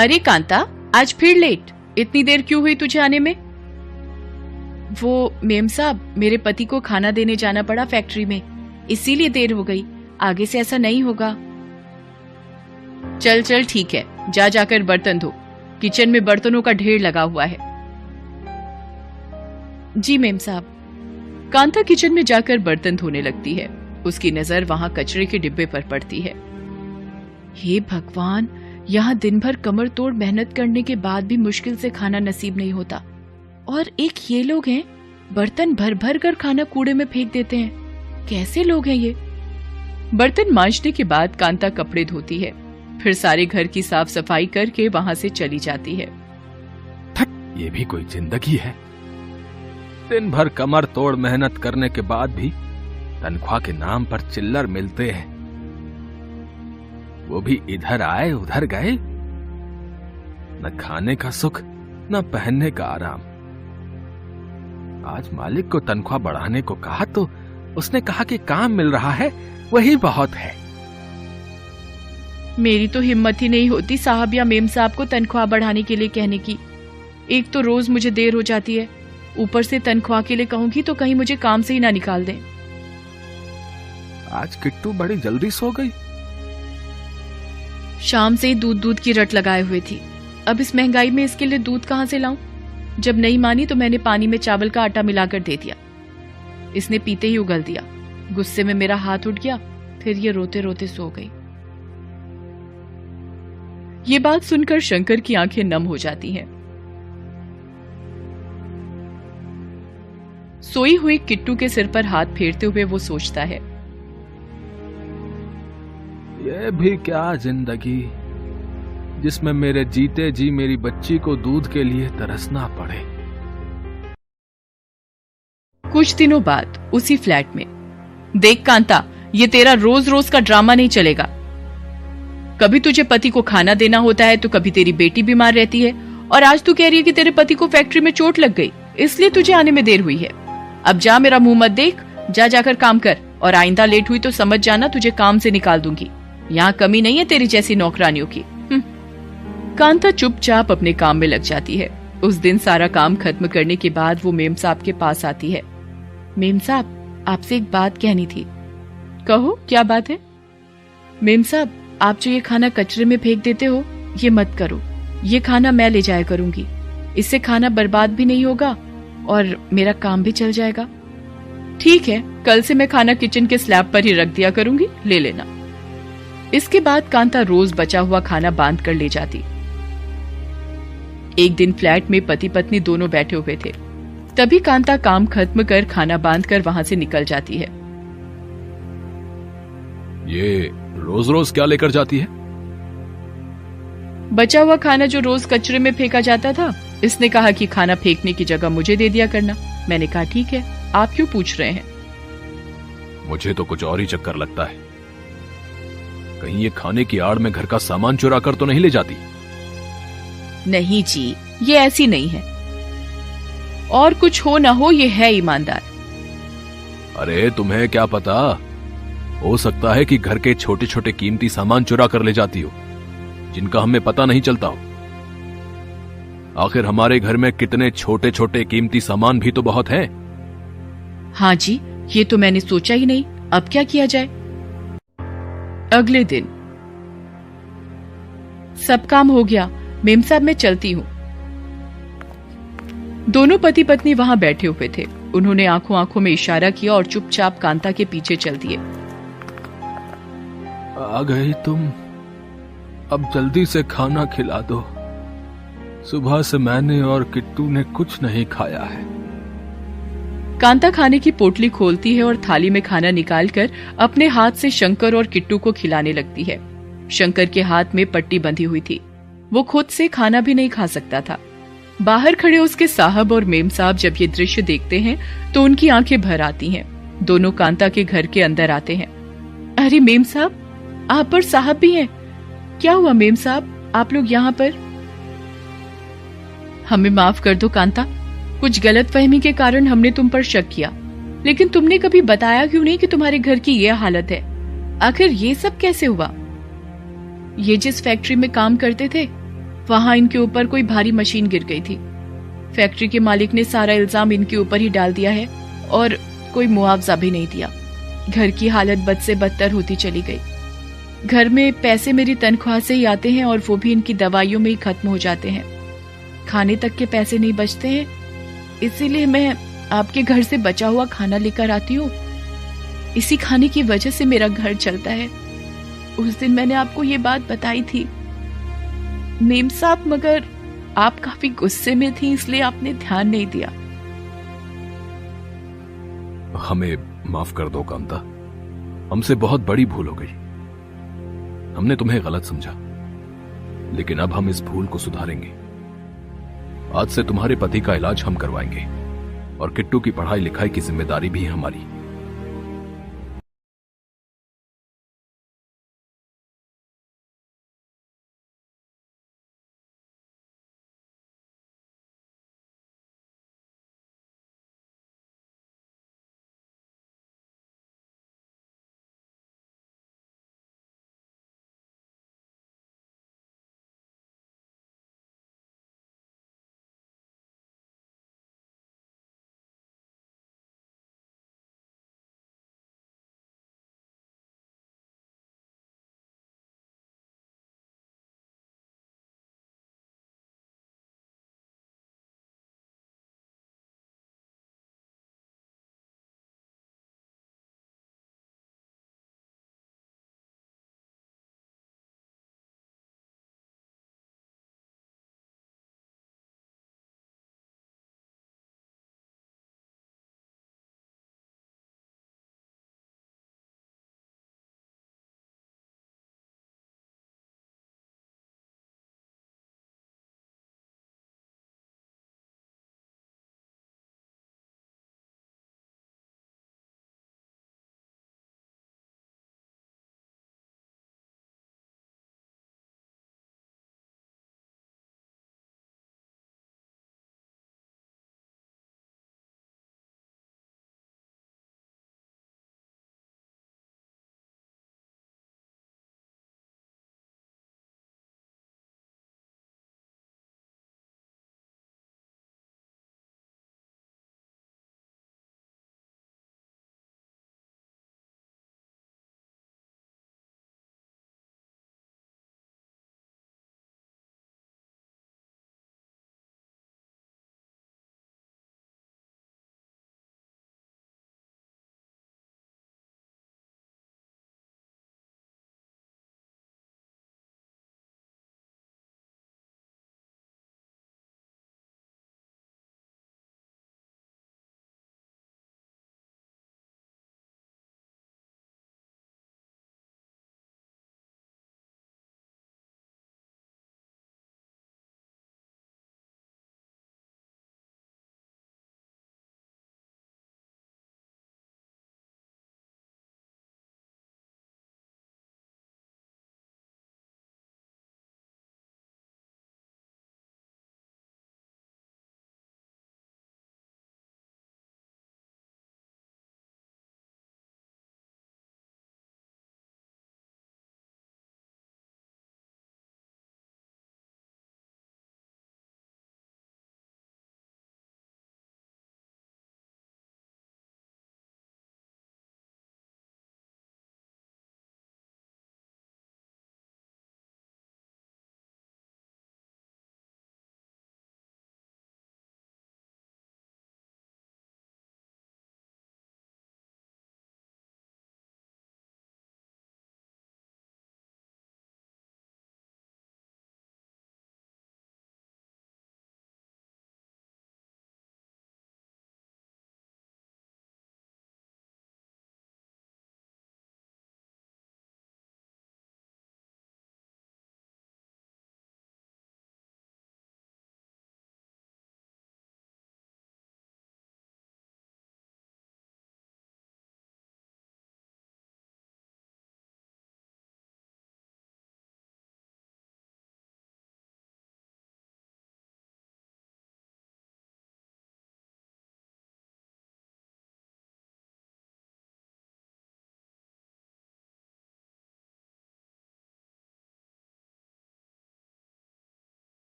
अरे कांता, आज फिर लेट। इतनी देर क्यों हुई तुझे आने में? वो मेम साहब, मेरे पति को खाना देने जाना पड़ा फैक्ट्री में, इसीलिए देर हो गई। आगे से ऐसा नहीं होगा। चल चल ठीक है, जा जाकर बर्तन धो। किचन में बर्तनों का ढेर लगा हुआ है। जी मेम साहब। कांता किचन में जाकर बर्तन धोने लगती है। उसकी नजर वहां कचरे के डिब्बे पर पड़ती है। हे भगवान, यहाँ दिन भर कमर तोड़ मेहनत करने के बाद भी मुश्किल से खाना नसीब नहीं होता, और एक ये लोग हैं, बर्तन भर भर कर खाना कूड़े में फेंक देते हैं। कैसे लोग हैं ये? बर्तन मांजने के बाद कांता कपड़े धोती है, फिर सारे घर की साफ सफाई करके वहां से चली जाती है। ये भी कोई जिंदगी है? दिन भर कमर तोड़ मेहनत करने के बाद भी तनख्वाह के नाम पर चिल्लर मिलते हैं, वो भी इधर आए उधर गए। न खाने का सुख, न पहनने का आराम। आज मालिक को तनख्वाह बढ़ाने को कहा तो उसने कहा कि काम मिल रहा है, वही बहुत है। मेरी तो हिम्मत ही नहीं होती साहब या मेम साहब को तनख्वाह बढ़ाने के लिए कहने की। एक तो रोज मुझे देर हो जाती है, ऊपर से तनख्वाह के लिए कहूंगी तो कहीं मुझे काम से ही ना निकाल दें। आज किट्टू बड़ी जल्दी सो गई। शाम से ही दूध की रट लगाए हुए थी। अब इस महंगाई में इसके लिए दूध कहां से लाऊं? जब नहीं मानी तो मैंने पानी में चावल का आटा मिलाकर दे दिया। इसने पीते ही उगल दिया। गुस्से में मेरा हाथ उठ गया, फिर ये रोते रोते सो गई। ये बात सुनकर शंकर की आंखें नम हो जाती हैं। सोई हुई किट्टू के सिर पर हाथ फेरते हुए वो सोचता है, ये भी क्या जिंदगी जिसमें मेरे जीते जी मेरी बच्ची को दूध के लिए तरसना पड़े। कुछ दिनों बाद उसी फ्लैट में, देख कांता, ये तेरा रोज रोज का ड्रामा नहीं चलेगा। कभी तुझे पति को खाना देना होता है तो कभी तेरी बेटी बीमार रहती है, और आज तू कह रही है कि तेरे पति को फैक्ट्री में चोट लग गई, इसलिए तुझे आने में देर हुई है। अब जा, मेरा मुंह मत देख, जा जाकर काम कर, और आइंदा लेट हुई तो समझ जाना तुझे काम से निकाल दूंगी। यहाँ कमी नहीं है तेरी जैसी नौकरानियों की। कांता चुपचाप अपने काम में लग जाती है। उस दिन सारा काम खत्म करने के बाद वो मेम साहब के पास आती है। मेम साहब, आपसे एक बात कहनी थी। कहो, क्या बात है? मेम साहब, आप जो ये खाना कचरे में फेंक देते हो, ये मत करो। ये खाना मैं ले जाया करूंगी। इससे खाना बर्बाद भी नहीं होगा और मेरा काम भी चल जाएगा। ठीक है, कल से मैं खाना किचन के स्लैब पर ही रख दिया करूंगी, ले लेना। इसके बाद कांता रोज बचा हुआ खाना बांध कर ले जाती। एक दिन फ्लैट में पति पत्नी दोनों बैठे हुए थे। तभी कांता काम खत्म कर खाना बांध कर वहां से निकल जाती है। ये रोज रोज क्या लेकर जाती है? बचा हुआ खाना जो रोज कचरे में फेंका जाता था। इसने कहा कि खाना फेंकने की जगह मुझे दे दिया करना। मैंने कहा ठीक है, आप क्यों पूछ रहे हैं? मुझे तो कुछ और ही चक्कर लगता है। कहीं ये खाने की आड़ में घर का सामान चुरा कर तो नहीं ले जाती? नहीं जी, ये ऐसी नहीं है। और कुछ हो ना हो, ये है ईमानदार। अरे तुम्हें क्या पता, हो सकता है कि घर के छोटे छोटे कीमती सामान चुरा कर ले जाती हो, जिनका हमें पता नहीं चलता हो। आखिर हमारे घर में कितने छोटे छोटे कीमती सामान भी तो बहुत हैं। हाँ जी, ये तो मैंने सोचा ही नहीं। अब क्या किया जाए? अगले दिन सब काम हो गया। मेम साहब, मैं चलती हूँ। दोनों पति पत्नी वहां बैठे हुए थे। उन्होंने आंखों आंखों में इशारा किया और चुपचाप कांता के पीछे चल दिए। आ गई तुम, अब जल्दी से खाना खिला दो। सुबह से मैंने और किट्टू ने कुछ नहीं खाया है। कांता खाने की पोटली खोलती है और थाली में खाना निकालकर अपने हाथ से शंकर और किट्टू को खिलाने लगती है। शंकर के हाथ में पट्टी बंधी हुई थी, वो खुद से खाना भी नहीं खा सकता था। बाहर खड़े उसके साहब और मेम साहब जब ये दृश्य देखते हैं तो उनकी आंखें भर आती हैं। दोनों कांता के घर के अंदर आते हैं। अरे मेम साहब, आप पर साहब भी हैं। क्या हुआ मेम साहब, आप लोग यहाँ पर? हमें माफ कर दो कांता, कुछ गलतफहमी के कारण हमने तुम पर शक किया, लेकिन तुमने कभी बताया क्यों नहीं कि तुम्हारे घर की ये हालत है? आखिर ये सब कैसे हुआ? ये जिस फैक्ट्री में काम करते थे वहां इनके ऊपर कोई भारी मशीन गिर गई थी। फैक्ट्री के मालिक ने सारा इल्जाम इनके ऊपर ही डाल दिया है और कोई मुआवजा भी नहीं दिया। घर की हालत बद से बदतर होती चली गई। घर में पैसे मेरी तनख्वाह से ही आते हैं और वो भी इनकी दवाइयों में ही खत्म हो जाते हैं। खाने तक के पैसे नहीं बचते हैं, इसीलिए मैं आपके घर से बचा हुआ खाना लेकर आती हूँ। इसी खाने की वजह से मेरा घर चलता है। उस दिन मैंने आपको ये बात बताई थी मेम साहब, मगर आप काफी गुस्से में थी, इसलिए आपने ध्यान नहीं दिया। हमें माफ कर दो कांता, हमसे बहुत बड़ी भूल हो गई। हमने तुम्हें गलत समझा, लेकिन अब हम इस भूल को सुधारेंगे। आज से तुम्हारे पति का इलाज हम करवाएंगे और किट्टू की पढ़ाई लिखाई की जिम्मेदारी भी हमारी।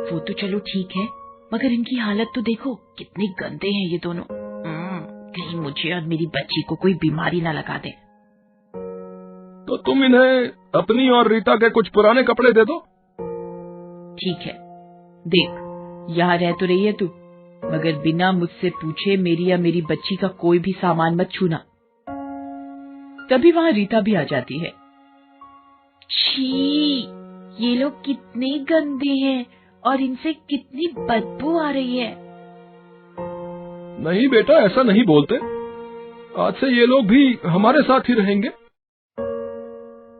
वो तो चलो ठीक है, मगर इनकी हालत तो देखो, कितने गंदे हैं ये दोनों। कहीं मुझे और मेरी बच्ची को कोई बीमारी ना लगा दे। तो तुम इन्हें अपनी और रीता के कुछ पुराने कपड़े दे दो। ठीक है, देख यहाँ रह तो रही है तू, मगर बिना मुझसे पूछे मेरी या मेरी बच्ची का कोई भी सामान मत छूना। तभी वहाँ रीता भी आ जाती है। छी, ये लोग कितने गंदे हैं और इनसे कितनी बदबू आ रही है। नहीं बेटा, ऐसा नहीं बोलते। आज से ये लोग भी हमारे साथ ही रहेंगे।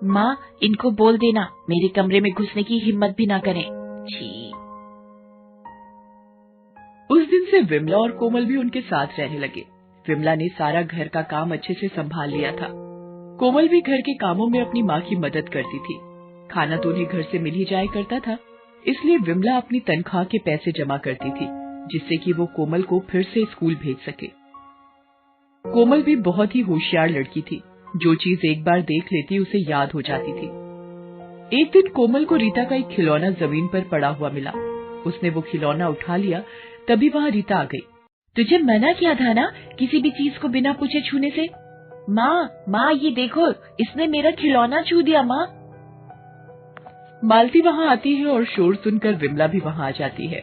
माँ, इनको बोल देना मेरे कमरे में घुसने की हिम्मत भी ना करें। छी। उस दिन से विमला और कोमल भी उनके साथ रहने लगे। विमला ने सारा घर का काम अच्छे से संभाल लिया था। कोमल भी घर के कामों में अपनी माँ की मदद करती थी। खाना तो उन्हें घर से मिल ही जाया करता था, इसलिए विमला अपनी तनख्वाह के पैसे जमा करती थी, जिससे कि वो कोमल को फिर से स्कूल भेज सके। कोमल भी बहुत ही होशियार लड़की थी। जो चीज एक बार देख लेती उसे याद हो जाती थी। एक दिन कोमल को रीता का एक खिलौना जमीन पर पड़ा हुआ मिला। उसने वो खिलौना उठा लिया। तभी वहाँ रीता आ गई। तुझे मना किया था ना किसी भी चीज को बिना पूछे छूने से। माँ ये देखो, इसने मेरा खिलौना छू दिया। माँ। मालती वहाँ आती है और शोर सुनकर विमला भी वहाँ आ जाती है।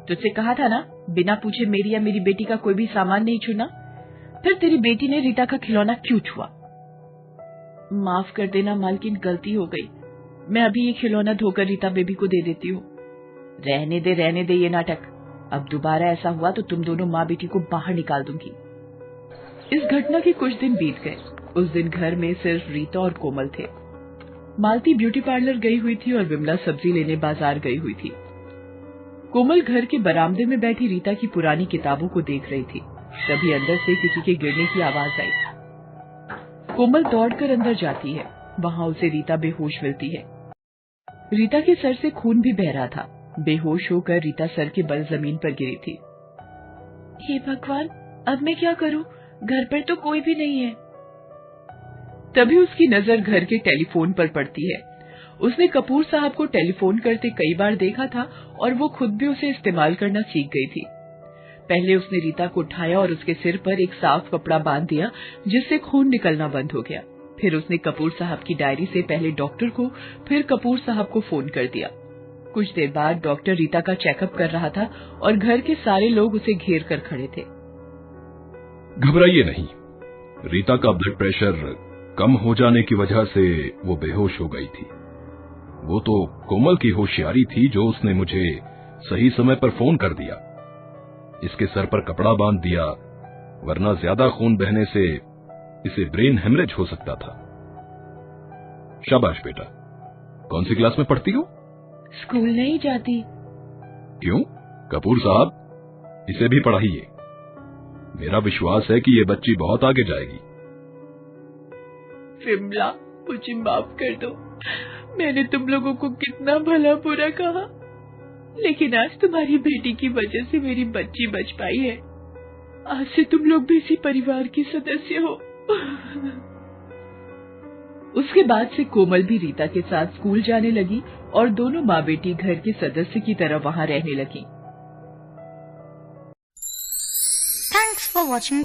तुझसे कहा था ना बिना पूछे मेरी या मेरी बेटी का कोई भी सामान नहीं छूना। फिर तेरी बेटी ने रीता का खिलौना क्यों छुआ? माफ कर देना मालकिन, गलती हो गई। मैं अभी ये खिलौना धोकर रीता बेबी को दे देती हूँ। रहने दे ये नाटक। अब दोबारा ऐसा हुआ तो तुम दोनों माँ बेटी को बाहर निकाल दूंगी। इस घटना के कुछ दिन बीत गए। उस दिन घर में सिर्फ रीता और कोमल थे। मालती ब्यूटी पार्लर गई हुई थी और विमला सब्जी लेने बाजार गई हुई थी। कोमल घर के बरामदे में बैठी रीता की पुरानी किताबों को देख रही थी। तभी अंदर से किसी के गिरने की आवाज आई। कोमल दौड़कर अंदर जाती है। वहाँ उसे रीता बेहोश मिलती है। रीता के सर से खून भी बह रहा था। बेहोश होकर रीता सर के बल जमीन पर गिरी थी। हे भगवान, अब मैं क्या करूं? घर पर तो कोई भी नहीं है। तभी उसकी नजर घर के टेलीफोन पर पड़ती है। उसने कपूर साहब को टेलीफोन करते कई बार देखा था और वो खुद भी उसे इस्तेमाल करना सीख गई थी। पहले उसने रीता को उठाया और उसके सिर पर एक साफ कपड़ा बांध दिया, जिससे खून निकलना बंद हो गया। फिर उसने कपूर साहब की डायरी से पहले डॉक्टर को, फिर कपूर साहब को फोन कर दिया। कुछ देर बाद डॉक्टर रीता का चेकअप कर रहा था और घर के सारे लोग उसे घेर कर खड़े थे। घबराइए नहीं, रीता का ब्लड प्रेशर कम हो जाने की वजह से वो बेहोश हो गई थी। वो तो कोमल की होशियारी थी जो उसने मुझे सही समय पर फोन कर दिया। इसके सर पर कपड़ा बांध दिया, वरना ज्यादा खून बहने से इसे ब्रेन हेमरेज हो सकता था। शाबाश बेटा। कौन सी क्लास में पढ़ती हो? स्कूल नहीं जाती। क्यों? कपूर साहब, इसे भी पढ़ाइए। मेरा विश्वास है कि ये बच्ची बहुत आगे जाएगी। विमला, मुझे माफ कर दो। मैंने तुम लोगों को कितना भला बुरा कहा, लेकिन आज तुम्हारी बेटी की वजह से मेरी बच्ची बच पाई है। आज से तुम लोग भी इसी परिवार के सदस्य हो। उसके बाद से कोमल भी रीता के साथ स्कूल जाने लगी और दोनों माँ बेटी घर के सदस्य की तरह वहाँ रहने लगी। Thanks for watching.